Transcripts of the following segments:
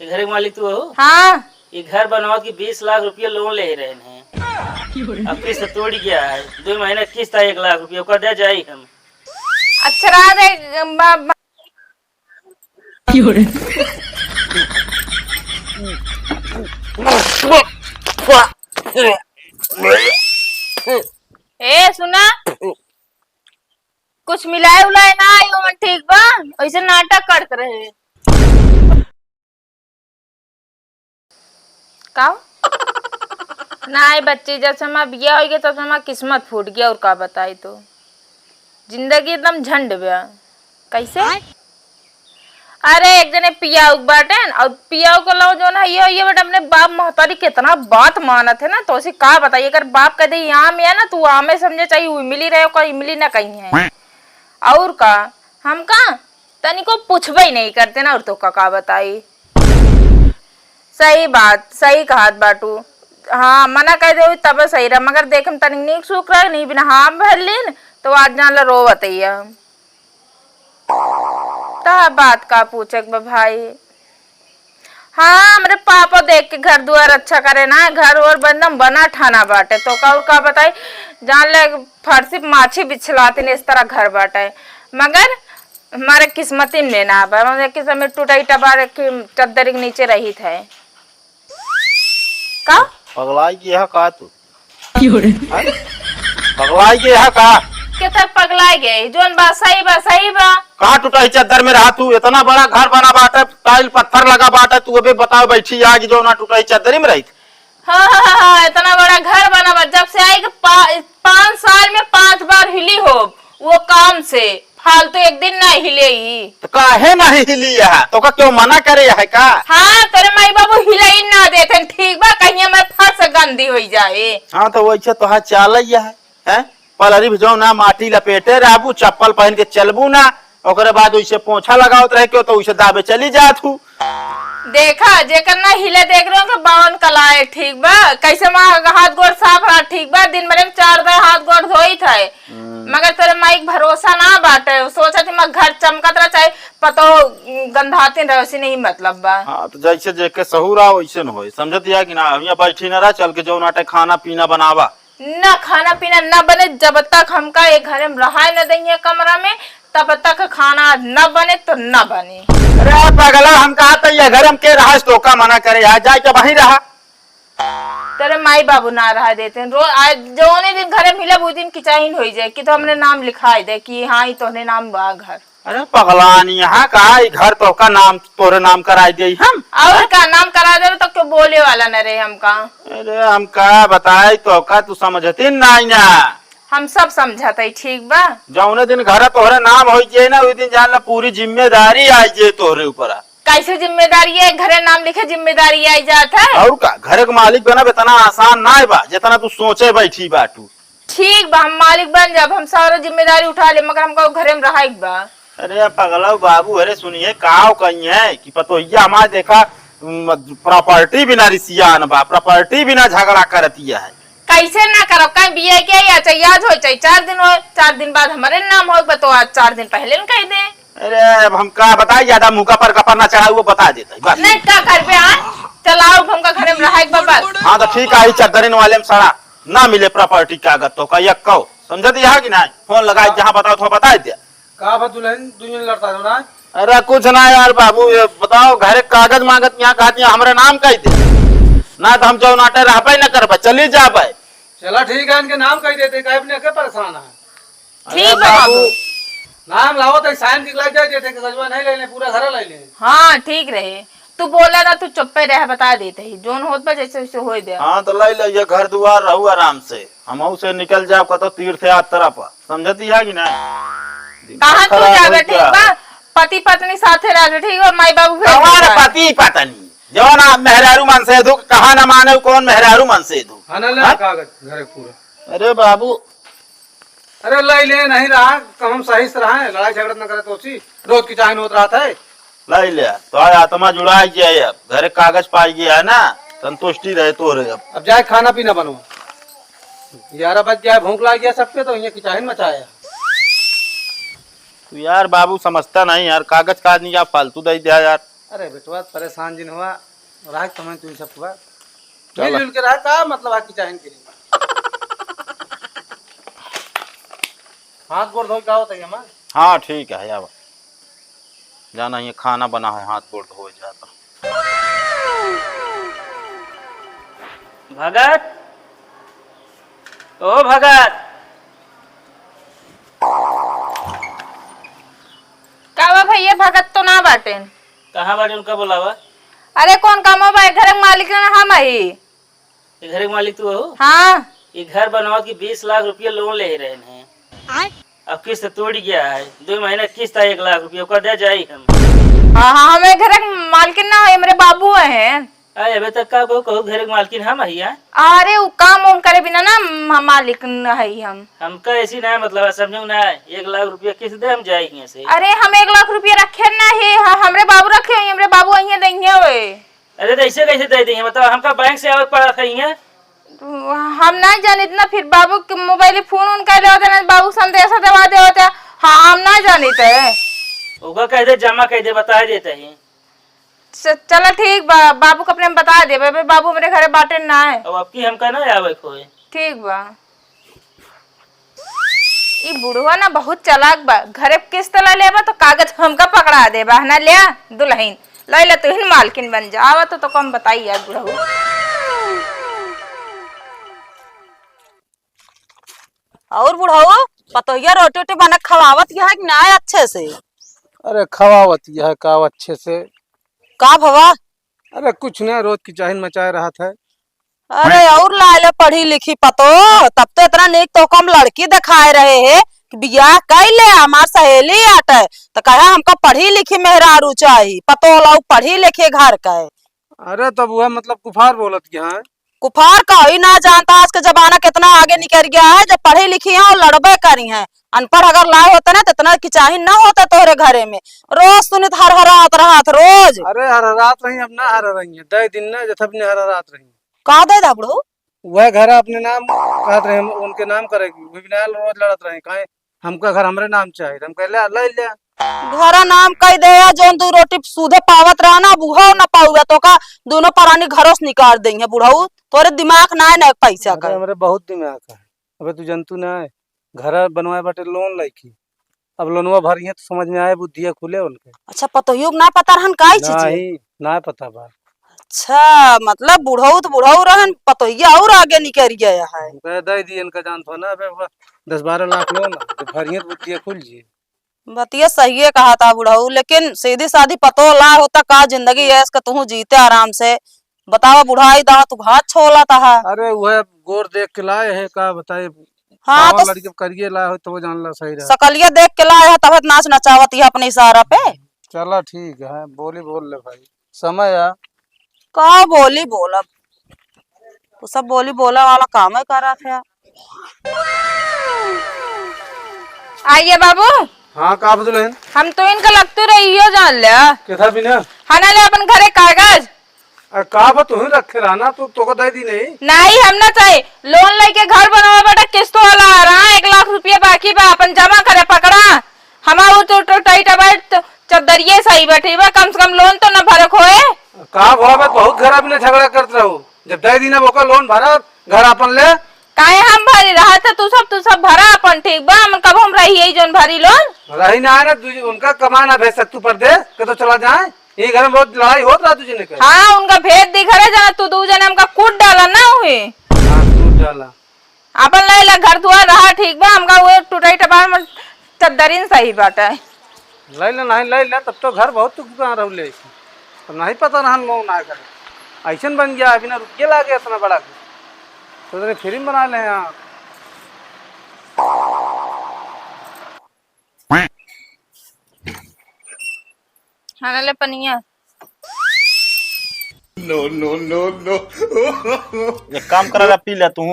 ये घर के मालिक तू हो? हाँ। ये घर बनवाओ की 20 लाख रुपया लोन ले रहे हैं। अब किस्त टूट गया है, 2 महीने किस्त है 1 लाख रुपया का दे जाए हम। अच्छा रहा दे ए सुना कुछ मिलाए उलाए ना आयो मन ठीक बा ऐसे नाटक करते रहे का नहीं बच्चे जब से हमारा बिया हो गया तब से हमारा किस्मत फूट गया और का बताई तो जिंदगी एकदम झंड गया कैसे अरे एक जने पियाऊ बाटे और पियाऊ को लो जो ना ये बट अपने बाप महतारी कितना बात माना थे ना तो उसे का बताइए अगर बाप कह दे यहाँ में है ना तू आमे समझे चाहिए वो मिली रहे कोई मिली ना कहीं है और का हम का तनी को पूछबे ही नहीं करते ना और तो का बताई सही बात सही कहा बाटू हाँ मना कह दे तब सही रहा मगर देख हम तनिक नहीं सुख रहा नहीं बिना हाँ भर लेन तो आज जान ला रो बताइए बात का पूछे भाई हाँ हमारे पापा देख के घर द्वार अच्छा करे ना घर और बंदम बना ठाना बाटे तो का बताई जान ले फर्सी माछी बिछलाती ने इस तरह घर बाटे मगर हमारे किस्मती में ना कि समय टूटा टबार चद्दर के नीचे रही थे का पगलाई की है का तू पगलाई की है का के तक पगलाई गए जोन बा सही बा कहा टूटा चद्दर में रहा तू इतना बड़ा घर बना बाटा टाइल पत्थर लगा बाटा तू अभी बताओ बैठी आगे जो ना टूटा चद्दर में रही थी हाँ इतना बड़ा घर बना बा जब से आई 5 साल में 5 बार हिली हो वो काम से फालतू एक दिन ना हिले ही तो काहे नहीं हिली है तो का क्यों मना करे है का हाँ तेरे माई बाबू हिले ही ना देते ठीक बा कहीं हमारे फर्श गंदी हो जाए हाँ तो वैसे तो हाँ चाल है पलरी भिजो ना माटी लपेटे रहबू चप्पल पहन के चलबू ना ओकरे बाद वैसे पोछा लगावत रह के तो वैसे दाबे चली जात हूँ देखा जेकर ना हिले देख रहे हो कि बावन कलाए ठीक बा कैसे माँ हाथ गोड़ साफ रहा ठीक बा दिन भर में 4 बार हाथ गोड़ धोई थे मगर तेरे माइक भरोसा ना बाटे सोचा थी मैं घर चमकत रहा चाहे पतो गंधाती रहे उसी नहीं मतलब बा हाँ तो जैसे जेके सहूरा वैसे न हो समझत या कि ना यहाँ बैठी न रहा चल के जो नाटे खाना पीना बनावा ना खाना पीना न बने जब तक हमका एक घर में रहा न देंगे कमरा में तब तक खाना न बने तो न बने अरे पगला हम कहा तो ये घर हम के रहा तो का मना करे आज जाए के वहीं रहा तेरे माई बाबू ना रहा देते रोज आज जो दिन घर में मिला वो दिन किचाइन हो जाए कि तो हमने नाम लिखाई दे कि हाँ ही तोहने नाम बा घर अरे पगलान यहाँ कहा घर तो का नाम तोरे नाम कराई दे हम और का नाम करा दे तो क्यों बोले वाला न रहे हमका अरे हम का बताए तो का तू समझती नहीं ना हम सब समझाते ठीक बा जौने दिन घर तोहरे नाम हो जाए ना उस दिन जान ला पूरी जिम्मेदारी आई जाए तोहरे ऊपर कैसे जिम्मेदारी है घरे नाम लिखे जिम्मेदारी आई जाता है और का घर का मालिक बना इतना आसान ना है बा जितना तू सोचे बैठी बाटू ठीक बा हम मालिक बन जब हम सारा जिम्मेदारी उठा ले मगर हमको घरे में रहा बा अरे पगला बाबू अरे सुनिए काव कहीं है कि पतोहिया हमारे देखा प्रॉपर्टी बिना रिसियान बा प्रॉपर्टी बिना झगड़ा करती है कैसे ना करो कहीं बिया क्या या चाहिए आज हो चाहिए 4 दिन हो 4 दिन बाद हमारे नाम हो तो आज 4 दिन पहले न कह दे अरे अब हम का बताए ज्यादा मुँह पर कपर ना चढ़ा वो बता देता नहीं का घर पे आ चलाओ हमका घरे में रहा बस हाँ तो ठीक है चद्दरिन वाले में सड़ा ना मिले प्रॉपर्टी कागज तो का कहो समझ दिया कि ना फोन लगाए जहाँ बताओ तो बता दिया का दुल्हन दुनिया लड़ता हो ना अरे कुछ ना यार बाबू बताओ घर कागज मांगत यहाँ कहा हमारे नाम कह दे ना तो हम जो नाटे रह पाए ना कर पाए चली जा पाए चला ठीक है इनके नाम कह देते का अपने के परेशान है ठीक बाबू नाम लाओ तो साइन की लग जाए देते गजवा नहीं ले ले पूरा घर ले ले हाँ ठीक रहे तू बोला ना तू चुप्पे रह बता देते ही जोन होत पर जैसे वैसे हो दे हाँ तो ले ये घर दुआर रहू आराम से हम से निकल जाओ कतो तीर्थ यात्रा पर समझती है कि ना कहाँ तू जावे ठीक बा पति पत्नी साथे रह ठीक और माई बाबू हमारे पति पत्नी जो ना मेहरारू मन से दू कहा ना माने कौन मेहरारू मन से दू कागज घर पूरा अरे बाबू अरे ले ले नहीं रहा हम सही से रहा है लड़ाई झगड़ा न करे तो उसी रोज की चाहन होता रहा था ले लिया तो आत्मा जुड़ा गया है अब घर कागज पाई गया है ना संतुष्टि रहे तो रहे अब जाए खाना पीना बनवा 11 बज गया भूख लग गया सबके तो यहाँ की चाहन मचाया तू यार बाबू समझता नहीं यार कागज का नहीं आप फालतू दे दिया यार अरे बेटवा परेशान जिन हुआ रहा तुम्हें तू सब हुआ चल। मिलजुल के रहा का मतलब है कि चाहे के हाथ गोड़ धो का होता है हमार हाँ ठीक है अब जाना ये खाना बना है हाथ गोड़ धो जाता। भगत, ओ भगत, का भैया भगत तो ना बाटे। कहाँ बाटे उनका बुलावा? अरे कौन काम बा घर के मालिक ना हम ही। ये घर के मालिक तू हो? हाँ ये घर बनवा के 20 लाख रुपया लोन ले रहे हैं। अब किस्त टूट गया है, 2 महीना किस्त है 1 लाख रुपया का दे जाई हम। हाँ हाँ हमें घर के मालकिन ना है, मेरे बाबू हैं। अरे अबे तक का कहो घर के मालकिन हम ही हैं। अरे वो काम उम करे बिना ना मालिक न है हम। हमका ऐसी ना मतलब समझो ना 1 लाख रुपया किस्त दे हम जाएंगे से। अरे हम 1 लाख रुपया रखे ना है, हमरे बाबू रखे हैं, हमरे बाबू अहिए देंगे वे। अरे तो ऐसे कैसे दे देंगे मतलब हमका बैंक से आवे पड़ा रखेंगे। हम ना जाने इतना, फिर बाबू के मोबाइल फोन उन कर ले होते ना, बाबू संदेशा दवा दे होते। हाँ हम ना जाने थे। होगा कह दे जमा कह दे बता देते हैं। चलो ठीक बाबू को अपने बता दे बाबू मेरे घरे बाटे ना है। अब आपकी हमका ना आवे खोए। ठीक बा। ये बुढ़वा ना बहुत चालाक बा, घरे किस्त ला लेबा तो कागज हमका पकड़ा देबा ना, ले दुल्हन ले ले तू ही मालकिन बन जा। आवा तो कम बताई यार बुढ़ऊ। और बुढ़ाओ पतोहिया रोटी वोटी बना खवावत है कि ना अच्छे से? अरे खवावत यह का अच्छे से का भवा? अरे कुछ नहीं रोज की चाहन मचाए रहा था। अरे और लाले पढ़ी लिखी पतो तब तो इतना नेक तो कम लड़की दिखाए रहे है कि बियाह कर ले हमार सहेली आटे तो कहा हमको पढ़ी लिखी मेहरारू चाहिए, पतो लाऊ पढ़ी लिखे घर का है। अरे तब वह मतलब कुफार बोलत यहाँ कुफार का ही ना जानता, आज का जमाना कितना आगे निकल गया है। जब पढ़ी लिखी है और लड़बे करी हैं, अनपढ़ अगर लाए होते ना तो इतना की चाही न होता तोहरे घरे में। रोज सुनित हर हरात रहा था रोज। अरे हर रात रही अब ना हर रही है दे दिन ना जब ने हर रात रही का दे दा बुढ़ऊ? वह घर अपने नाम कहत रहे उनके नाम करेगी रोज लड़त रहे कहे हमका घर हमरे नाम चाहिए। हम कह ले ले घरा नाम कह दे जोन तू रोटी सूधे पावत रहा ना बुढ़ऊ ना पाऊगा तो का दोनों परानी घरों से निकाल देंगे बुढ़ऊ। तोरे दिमाग ना है ना पैसा का। हमरे बहुत दिमाग है। अबे तू जनतू ना है घर बनवाए बाटे लोन लाइकी अब लोनवा भरिए तो समझ में आए बुद्धिया खुले उनके। अच्छा पतोहियो ना पता रहन काई चीज? नहीं ना पता बा। अच्छा मतलब बुढ़ऊ तो बुढ़ऊ रहन पतोहिया और आगे निकल गया है। दे दी इनका जान तो ना अबे 10-12 लाख लोन भरिए बुद्धिया खुल जी। बतिया सही है कहा था बुढ़ऊ, लेकिन सीधी साधी पतो ला होता का जिंदगी ऐस का तू जीते आराम से। बतावा बुढ़ाई दा तू हाथ छोला था। अरे वह गोर देख के लाए है का बताए। हाँ तो लड़की करिए लाए हो तो वो जान ला सही रहा। सकलिया देख के लाया तब नाच नचावत है अपने इशारा पे। चला ठीक है बोली बोल ले भाई समय आ का बोली बोला तो सब बोली बोला वाला काम है कर रहा था। आइए बाबू। हाँ का बदलेन हम तो इनका लगते रही हो जान ले कैसा बिना खाना ले अपन घरे कागज। का तू ही रखे रहना तो को दे दी नहीं हम ना चाहिए लोन लेके घर बनावा बेटा किस्त वाला आ रहा है 1 लाख रुपया बाकी बा अपन जमा करे पकड़ा। हमारा तो टाइट चदरिये सही बैठी बा, कम से कम लोन तो न भरे खोए। का भोला बहुत घर बिना झगड़ा करते रहो जब दे दी ना वो लोन भरा घर अपन ले काहे हम भरी रहा था तू सब भरा अपन ठीक बा। हम कब हम रही है जोन भरी लोन रही ना ना उनका कमाना भेज सकतू पर दे के तो चला जाए ये घर में बहुत लड़ाई होत रहा तुझे निकल। हाँ उनका भेद दिख रहा जाना तू 2 जने हमका कूट डाला ना हुए। हाँ कूट डाला अपन ला घर दुआ रहा ठीक बा। हमका वो टूटाई टपा में चदरिन सही बात है। ले ले नहीं ले ले तब तो घर बहुत तू रहू ले तब नहीं पता रहन लोन ना करे ऐसा बन गया बिना रुपये लागे इतना बड़ा तो फिल्म बना ले यहाँ। खाना ले पनिया। नो नो नो नो एक काम करा पी ले तू।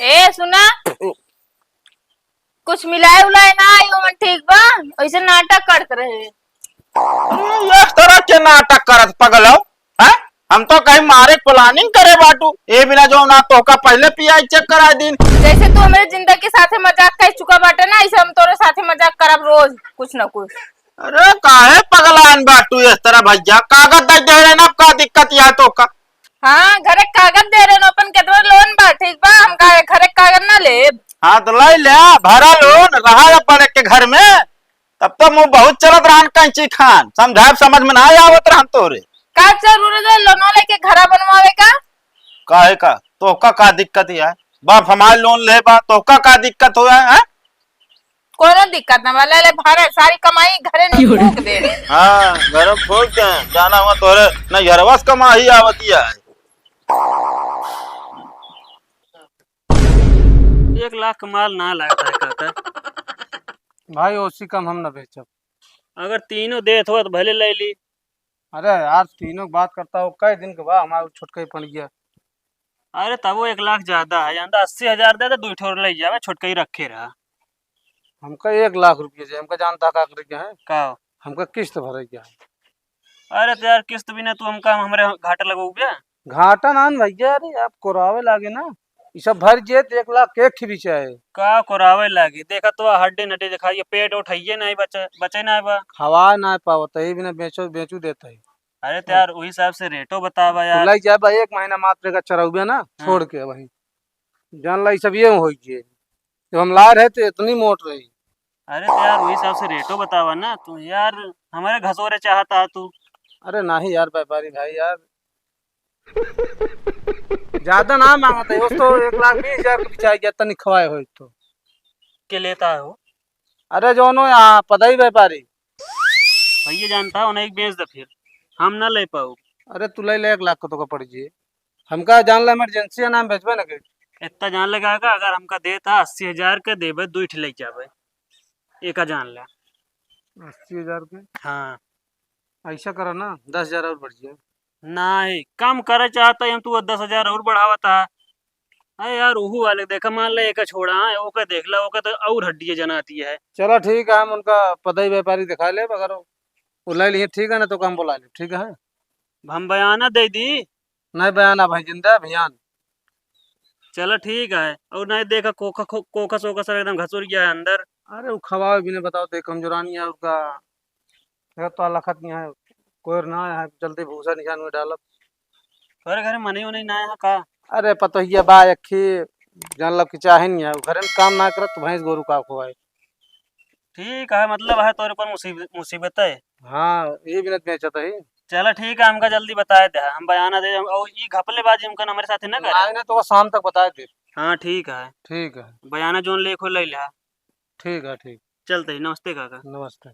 ए सुना कुछ मिलाए उलाए ना आयो मन ठीक बा ऐसे नाटक करते रहे। एक तरह के नाटक करत पगलो है। हम तो कहीं मारे प्लानिंग करे बाटू ए बिना जो ना तो का पहले पीआई चेक करा दिन। जैसे तू मेरे जिंदगी के साथे मजाक कर चुका बाटे ना, ऐसे हम तोरे साथे मजाक करब रोज कुछ न कुछ। अरे काहे पगलान बाटू इस तरह भैया, कागज दे रहे ना, का दिक्कत या तो का। हाँ घरे कागज दे रहे अपन केतना लोन बा, ठीक बा, हम घरे कागज ना ले। हाँ तो ले ले भरा लोन रहा पड़े के घर में, तब तो मुँह बहुत चलत रहन कैंची खान, समझाए समझ में ना आवत रहन तोरे। का जरूरत है लोन लेके घरा बनवावे का? काहे का तो का दिक्कत है? बाप हमारे लोन ले बा तो का दिक्कत हुआ है? कोनो दिक्कत ना वाला ले भरे सारी कमाई घरे नहीं फूक दे। हाँ घर फूक दे, जाना हुआ तोरे न घरवास कमाई आवती है। 1 लाख का माल ना लायक है काका। भाई ओसी कम हम न बेचब। अगर तीनों देत हो तो भले ले ली। अरे यार तीनों की बात करता हूँ, कई दिन के बाद हमारा छुटका ही पड़ गया। अरे तब वो 1 लाख ज्यादा है, जानता 80,000 दे तो 2 ठोर ले जावे, छोटका ही रखे रहा। हमका 1 लाख रुपये चाहिए, हमका जानता का करे क्या है, का हमका किस्त भरे क्या है। अरे तो यार किस्त बिना तू हमका हमरे घाटा लगो क्या? घाटा नान भैया, अरे आप कोरावे लागे ना, ये सब भर जे 1 लाख एक ही भी चाहे। का कोरावे लागी, देखा तो हड्डी नड्डी दिखाइए, पेट उठाइए नहीं बचे ना बा। हवा ना पावत है बिना बेचू देता है। अरे तो यार वही हिसाब से रेटो बतावा यार। लग जाए भाई 1 महीना मात्र का चरौबे ना छोड़ के वही जान ला सब ये हो गए, जब हम ला रहे थे इतनी मोट रही। अरे तो यार वही हिसाब से रेटो बतावा ना तू यार, हमारे घसोरे चाहता तू। अरे नहीं यार व्यापारी भाई यार, ज्यादा ना मांगता है तो 1,20,000 का चाहिए, जितना नहीं खवाए हो तो के लेता है वो? अरे जो नो यहाँ पता ही व्यापारी। भैया जानता हो नहीं बेच दे, फिर हम ना ले पाऊ। अरे तू ले 1 लाख का तो का पड़ जी, हमका जान ला इमरजेंसी है नाम भेजबे ना के। इतना जान लगाएगा, अगर हमका देता 80,000 के देबे 2 ठे ले जावे, एक जान ले। 80,000 के हाँ ऐसा करो ना, 10,000 और बढ़ जाए। नहीं कम करे चाहता है, हम तू 10,000 और बढ़ावता। अरे यार उहू वाले देखा, मान ले एक छोड़ा है ओके देख ला, ओके तो और हड्डी जनाती है। चलो ठीक है, हम उनका पता ही व्यापारी दिखा ले, अगर वो ले लिए ठीक है ना तो हम बुला ले, ठीक है। हम बयाना दे दी। नहीं बयाना भाई जिंदा अभियान। चलो ठीक है, और नहीं देखा कोका सोका सब एकदम घसुर गया है अंदर। अरे वो खवाओ भी नहीं, बताओ देख कमजोरानी है उसका, तो लखत नहीं है, कोई ना है जल्दी भूसा निशान में डालब। तोरे घर मनी उनी ना है का? अरे पतोहिया बा अखी जान लब की चाहे नहीं है, घर में काम ना करत तो भैंस गोरू का खुआए। ठीक है, मतलब है तोरे पर मुसीबत है। हाँ ये भी नहीं बेचत है। चलो ठीक है, हमका जल्दी बताए दे, हम बयाना दे, और ये घपलेबाजी हमका हमारे साथ ना करे। नहीं तो वो शाम तक बता दे। हाँ ठीक है, ठीक है बयाना जोन ले खो ले ला। ठीक है ठीक। चलते ही, नमस्ते काका। नमस्ते।